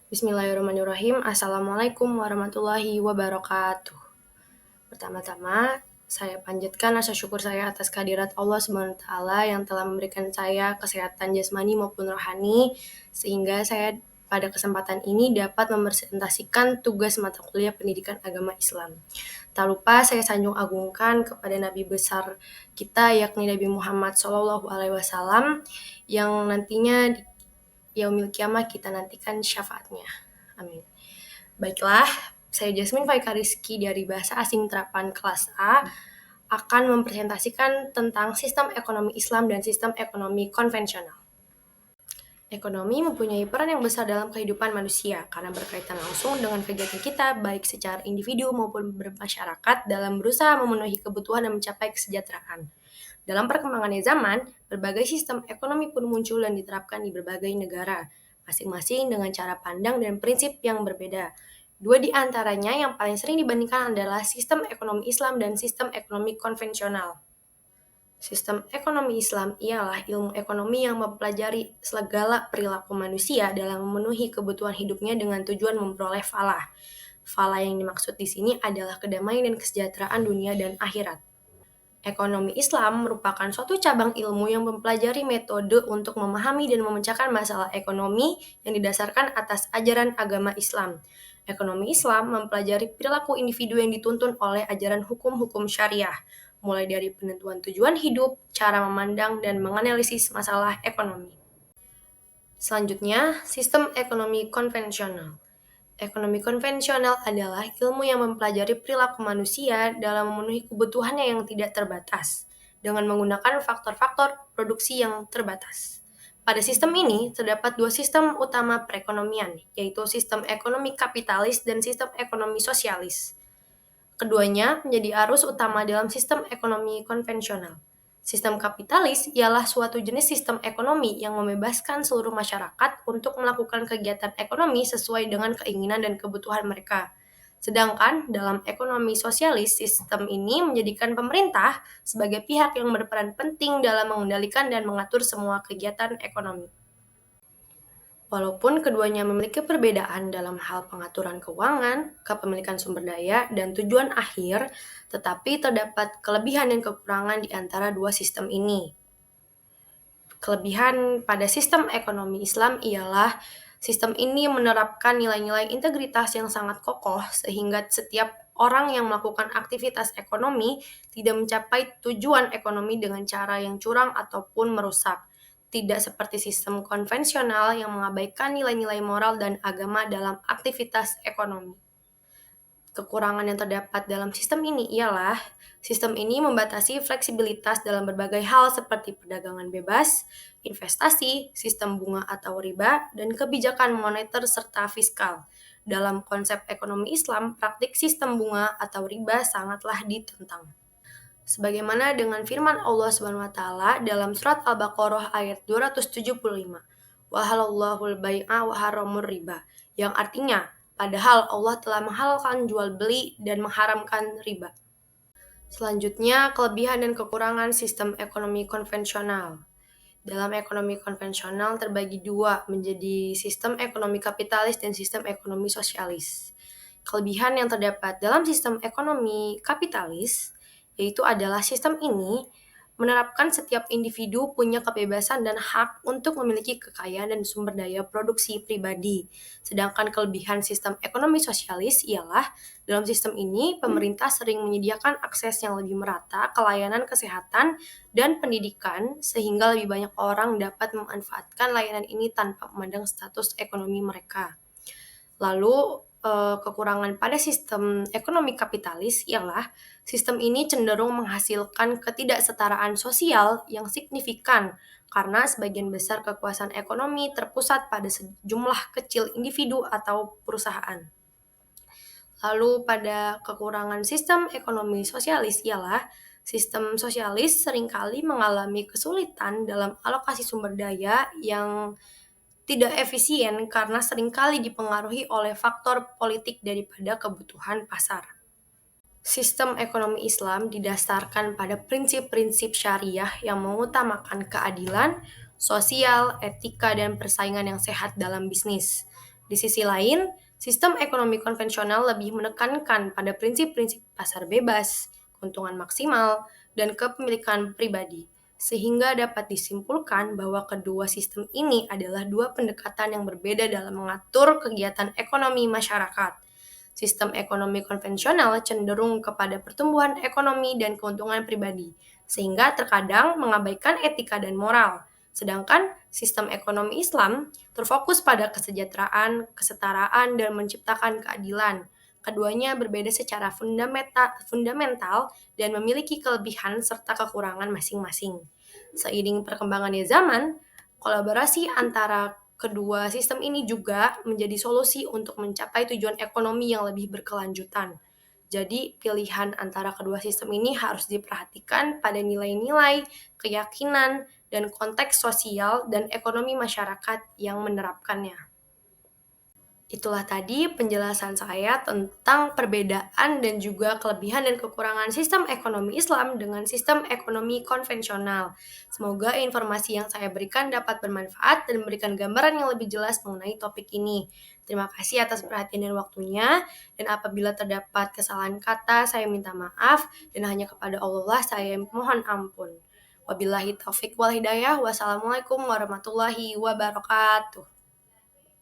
Bismillahirrahmanirrahim. Assalamualaikum warahmatullahi wabarakatuh. Pertama-tama, saya panjatkan rasa syukur saya atas kehadirat Allah SWT yang telah memberikan saya kesehatan jasmani maupun rohani, sehingga saya pada kesempatan ini dapat mempresentasikan tugas mata kuliah pendidikan agama Islam. Tak lupa saya sanjung agungkan kepada Nabi besar kita, yakni Nabi Muhammad SAW, yang nantinya di yaumil kiamah kita nantikan syafaatnya. Amin. Baiklah, saya Jasmine Faika Rizky dari Bahasa Asing Terapan kelas A akan mempresentasikan tentang sistem ekonomi Islam dan sistem ekonomi konvensional. Ekonomi mempunyai peran yang besar dalam kehidupan manusia karena berkaitan langsung dengan kegiatan kita baik secara individu maupun bermasyarakat dalam berusaha memenuhi kebutuhan dan mencapai kesejahteraan. Dalam perkembangannya zaman, berbagai sistem ekonomi pun muncul dan diterapkan di berbagai negara, masing-masing dengan cara pandang dan prinsip yang berbeda. Dua di antaranya yang paling sering dibandingkan adalah sistem ekonomi Islam dan sistem ekonomi konvensional. Sistem ekonomi Islam ialah ilmu ekonomi yang mempelajari segala perilaku manusia dalam memenuhi kebutuhan hidupnya dengan tujuan memperoleh falah. Falah yang dimaksud di sini adalah kedamaian dan kesejahteraan dunia dan akhirat. Ekonomi Islam merupakan suatu cabang ilmu yang mempelajari metode untuk memahami dan memecahkan masalah ekonomi yang didasarkan atas ajaran agama Islam. Ekonomi Islam mempelajari perilaku individu yang dituntun oleh ajaran hukum-hukum syariah, mulai dari penentuan tujuan hidup, cara memandang, dan menganalisis masalah ekonomi. Selanjutnya, sistem ekonomi konvensional. Ekonomi konvensional adalah ilmu yang mempelajari perilaku manusia dalam memenuhi kebutuhannya yang tidak terbatas, dengan menggunakan faktor-faktor produksi yang terbatas. Pada sistem ini, terdapat dua sistem utama perekonomian, yaitu sistem ekonomi kapitalis dan sistem ekonomi sosialis. Keduanya menjadi arus utama dalam sistem ekonomi konvensional. Sistem kapitalis ialah suatu jenis sistem ekonomi yang membebaskan seluruh masyarakat untuk melakukan kegiatan ekonomi sesuai dengan keinginan dan kebutuhan mereka. Sedangkan dalam ekonomi sosialis, sistem ini menjadikan pemerintah sebagai pihak yang berperan penting dalam mengendalikan dan mengatur semua kegiatan ekonomi. Walaupun keduanya memiliki perbedaan dalam hal pengaturan keuangan, kepemilikan sumber daya, dan tujuan akhir, tetapi terdapat kelebihan dan kekurangan di antara dua sistem ini. Kelebihan pada sistem ekonomi Islam ialah sistem ini menerapkan nilai-nilai integritas yang sangat kokoh sehingga setiap orang yang melakukan aktivitas ekonomi tidak mencapai tujuan ekonomi dengan cara yang curang ataupun merusak. Tidak seperti sistem konvensional yang mengabaikan nilai-nilai moral dan agama dalam aktivitas ekonomi. Kekurangan yang terdapat dalam sistem ini ialah sistem ini membatasi fleksibilitas dalam berbagai hal seperti perdagangan bebas, investasi, sistem bunga atau riba, dan kebijakan moneter serta fiskal. Dalam konsep ekonomi Islam, praktik sistem bunga atau riba sangatlah ditentang. Sebagaimana dengan firman Allah SWT dalam surat Al-Baqarah ayat 275, "Wa halallahul bai'a wa haramur riba," yang artinya, padahal Allah telah menghalalkan jual beli dan mengharamkan riba. Selanjutnya, kelebihan dan kekurangan sistem ekonomi konvensional. Dalam ekonomi konvensional terbagi dua menjadi sistem ekonomi kapitalis dan sistem ekonomi sosialis. Kelebihan yang terdapat dalam sistem ekonomi kapitalis yaitu adalah sistem ini menerapkan setiap individu punya kebebasan dan hak untuk memiliki kekayaan dan sumber daya produksi pribadi. Sedangkan kelebihan sistem ekonomi sosialis ialah dalam sistem ini pemerintah sering menyediakan akses yang lebih merata ke layanan kesehatan dan pendidikan sehingga lebih banyak orang dapat memanfaatkan layanan ini tanpa memandang status ekonomi mereka. Lalu, kekurangan pada sistem ekonomi kapitalis ialah sistem ini cenderung menghasilkan ketidaksetaraan sosial yang signifikan karena sebagian besar kekuasaan ekonomi terpusat pada sejumlah kecil individu atau perusahaan. Lalu pada kekurangan sistem ekonomi sosialis ialah sistem sosialis seringkali mengalami kesulitan dalam alokasi sumber daya yang tidak efisien karena seringkali dipengaruhi oleh faktor politik daripada kebutuhan pasar. Sistem ekonomi Islam didasarkan pada prinsip-prinsip syariah yang mengutamakan keadilan, sosial, etika, dan persaingan yang sehat dalam bisnis. Di sisi lain, sistem ekonomi konvensional lebih menekankan pada prinsip-prinsip pasar bebas, keuntungan maksimal, dan kepemilikan pribadi, sehingga dapat disimpulkan bahwa kedua sistem ini adalah dua pendekatan yang berbeda dalam mengatur kegiatan ekonomi masyarakat. Sistem ekonomi konvensional cenderung kepada pertumbuhan ekonomi dan keuntungan pribadi, sehingga terkadang mengabaikan etika dan moral. Sedangkan sistem ekonomi Islam terfokus pada kesejahteraan, kesetaraan, dan menciptakan keadilan. Keduanya berbeda secara fundamental dan memiliki kelebihan serta kekurangan masing-masing. Seiring perkembangannya zaman, kolaborasi antara kedua sistem ini juga menjadi solusi untuk mencapai tujuan ekonomi yang lebih berkelanjutan. Jadi, pilihan antara kedua sistem ini harus diperhatikan pada nilai-nilai, keyakinan, dan konteks sosial dan ekonomi masyarakat yang menerapkannya. Itulah tadi penjelasan saya tentang perbedaan dan juga kelebihan dan kekurangan sistem ekonomi Islam dengan sistem ekonomi konvensional. Semoga informasi yang saya berikan dapat bermanfaat dan memberikan gambaran yang lebih jelas mengenai topik ini. Terima kasih atas perhatian dan waktunya, dan apabila terdapat kesalahan kata, saya minta maaf, dan hanya kepada Allah saya mohon ampun. Wabillahi taufik wal hidayah. Wassalamualaikum warahmatullahi wabarakatuh.